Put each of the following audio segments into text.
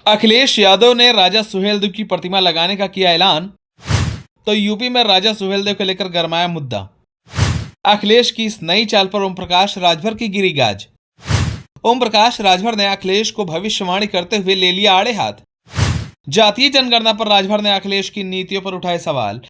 अखिलेश यादव ने राजा सुहेलदेव की प्रतिमा लगाने का किया ऐलान, तो यूपी में राजा सुहेलदेव को लेकर गरमाया मुद्दा। अखिलेश की इस नई चाल पर ओम प्रकाश राजभर की गिरी गाज। ओम प्रकाश राजभर ने अखिलेश को भविष्यवाणी करते हुए ले लिया आड़े हाथ। जातीय जनगणना पर राजभर ने अखिलेश की नीतियों पर उठाए सवाल।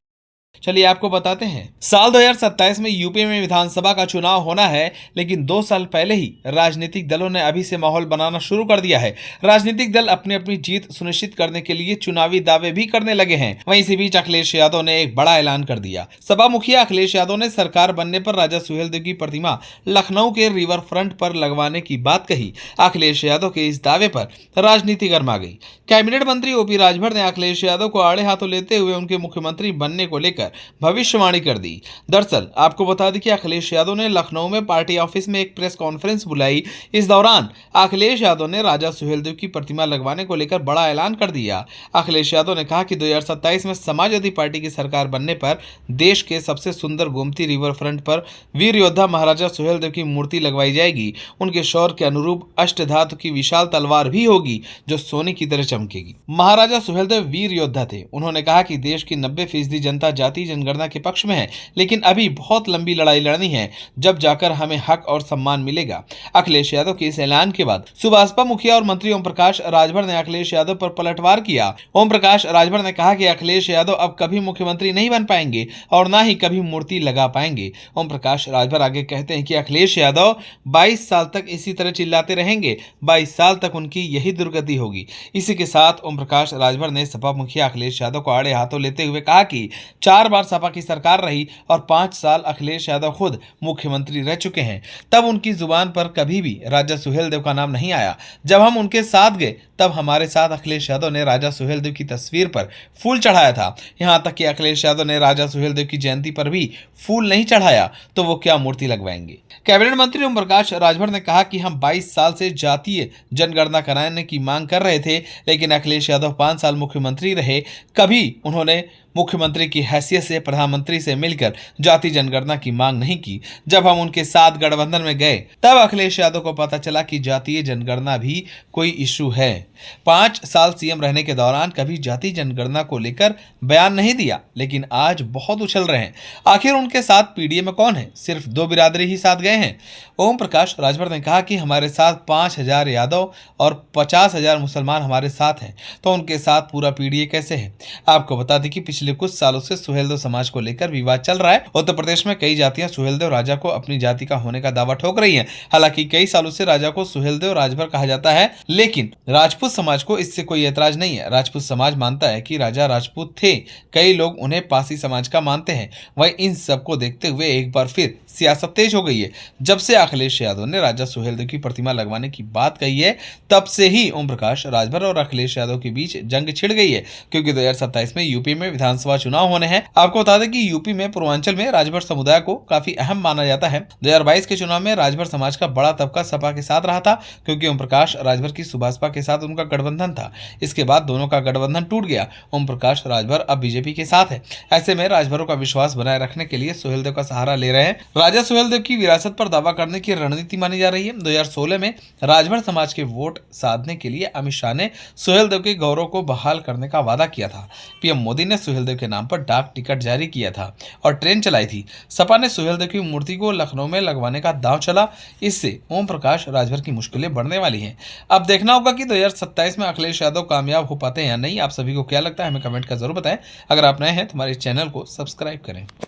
चलिए आपको बताते हैं। साल 2027 में यूपी में विधानसभा का चुनाव होना है, लेकिन 2 साल पहले ही राजनीतिक दलों ने अभी से माहौल बनाना शुरू कर दिया है। राजनीतिक दल अपनी अपनी जीत सुनिश्चित करने के लिए चुनावी दावे भी करने लगे हैं। वहीं इसी बीच अखिलेश यादव ने एक बड़ा ऐलान कर दिया। सपा मुखिया अखिलेश यादव ने सरकार बनने पर राजा सुहेलदेव की प्रतिमा लखनऊ के रिवर फ्रंट पर लगवाने की बात कही। अखिलेश यादव के इस दावे पर राजनीति गर्मा गई। कैबिनेट मंत्री ओपी राजभर ने अखिलेश यादव को आड़े हाथों लेते हुए उनके मुख्यमंत्री बनने को लेकर भविष्यवाणी कर दी। दरअसल आपको बता दें कि अखिलेश यादव ने लखनऊ में पार्टी ऑफिस में एक प्रेस कॉन्फ्रेंस बुलाई। इस दौरान अखिलेश यादव ने राजा सुहेलदेव की प्रतिमा लगवाने को लेकर बड़ा ऐलान कर दिया। अखिलेश यादव ने कहा कि 2027 में समाजवादी पार्टी की सरकार बनने पर देश के सबसे सुंदर गोमती रिवर फ्रंट पर वीर योद्धा महाराजा सुहेलदेव की मूर्ति लगवाई जाएगी। उनके शौर्य के अनुरूप अष्टधातु की विशाल तलवार भी होगी जो सोने की तरह चमकेगी। महाराजा सुहेलदेव वीर योद्धा थे। उन्होंने कहा कि देश की 90% जनता जाति जनगणना के पक्ष में है, लेकिन अभी बहुत लंबी लड़ाई लड़नी है, जब जाकर हमें हक और सम्मान मिलेगा। अखिलेश यादव के इस ऐलान के बाद सुभाषपा मुखिया और मंत्री ओम प्रकाश राजभर ने अखिलेश यादव पर पलटवार किया। ओम प्रकाश राजभर ने कहा कि अखिलेश यादव अब कभी मुख्यमंत्री नहीं बन पाएंगे और ना ही कभी मूर्ति लगा पाएंगे। ओम प्रकाश राजभर आगे कहते हैं कि अखिलेश यादव 22 साल तक इसी तरह चिल्लाते रहेंगे, 22 साल तक उनकी यही दुर्गति होगी। इसी के साथ ओम प्रकाश राजभर ने सपा मुखिया अखिलेश यादव को आड़े हाथों लेते हुए कहा कि 4 बार सपा की सरकार रही और 5 साल अखिलेश यादव खुद मुख्यमंत्री रह चुके हैं, तब उनकी जुबान पर कभी भी राजा सुहेलदेव का नाम नहीं आया। जब हम उनके साथ गए तब हमारे साथ अखिलेश यादव ने राजा सुहेलदेव की तस्वीर पर फूल चढ़ाया था। यहां तक कि अखिलेश यादव ने राजा सुहेलदेव की जयंती पर भी फूल नहीं चढ़ाया, तो वो क्या मूर्ति लगवाएंगे। कैबिनेट मंत्री ओम प्रकाश राजभर ने कहा कि हम 22 साल से जातीय जनगणना कराने की मांग कर रहे थे, लेकिन अखिलेश यादव 5 साल मुख्यमंत्री रहे, कभी उन्होंने मुख्यमंत्री की हैसियत से प्रधानमंत्री से मिलकर जाति जनगणना की मांग नहीं की। जब हम उनके साथ गठबंधन में गए तब अखिलेश यादव को पता चला कि जातीय जनगणना भी कोई इशू है। 5 साल सीएम रहने के दौरान कभी जाति जनगणना को लेकर बयान नहीं दिया, लेकिन आज बहुत उछल रहे हैं। आखिर उनके साथ पीडीए में कौन है? सिर्फ 2 बिरादरी ही साथ गए हैं। ओम प्रकाश राजभर ने कहा कि हमारे साथ 5,000 यादव और 50,000 मुसलमान हमारे साथ हैं, तो उनके साथ पूरा पीडीए कैसे है? आपको बता दें कि पिछले कुछ सालों से सुहेलदेव समाज को लेकर विवाद चल रहा है। उत्तर प्रदेश में कई जातियां सुहेलदेव राजा को अपनी जाति का होने का दावा ठोक रही हैं। हालांकि कई सालों से राजा को सुहेलदेव राजभर कहा जाता है, लेकिन राजपूत समाज को इससे कोई ऐतराज नहीं है। राजपूत समाज मानता है कि राजा राजपूत थे। कई लोग उन्हें पासी समाज का मानते हैं। वहीं इन सबको देखते हुए एक बार फिर सियासत तेज हो गई है। जब से अखिलेश यादव ने राजा सुहेलदेव की प्रतिमा लगवाने की बात कही है, तब से ही ओम प्रकाश राजभर और अखिलेश यादव के बीच जंग छिड़ गई है, क्योंकि 2027 में यूपी में विधानसभा चुनाव होने हैं। आपको बता दें कि यूपी में पूर्वांचल में राजभर समुदाय को काफी अहम माना जाता है। 2022 के चुनाव में राजभर समाज का बड़ा तबका सपा के साथ रहा था, क्योंकि ओम प्रकाश राजभर की सुभाषपा के साथ उनका गठबंधन था। इसके बाद दोनों का गठबंधन टूट गया। ओम प्रकाश राजभर अब बीजेपी के साथ है। ऐसे में राजभरों का विश्वास बनाए रखने के लिए सुहेलदेव का सहारा ले रहे हैं। राजा सुहेलदेव की विरासत पर दावा करने की रणनीति मानी जा रही है। 2016 में राजभर समाज के वोट साधने के लिए अमित शाह ने सुहेलदेव के गौरव को बहाल करने का वादा किया था। पीएम मोदी ने सुहेलदेव के नाम पर डाक टिकट जारी किया था और ट्रेन चलाई थी। सपा ने सुहेलदेव की मूर्ति को लखनऊ में लगवाने का दांव चला। इससे ओम प्रकाश राजभर की मुश्किलें बढ़ने वाली हैं। अब देखना होगा कि 2027 में अखिलेश यादव कामयाब हो पाते हैं या नहीं। आप सभी को क्या लगता है हमें कमेंट कर जरूर बताएं। अगर आप नए हैं तो हमारे चैनल को सब्सक्राइब करें।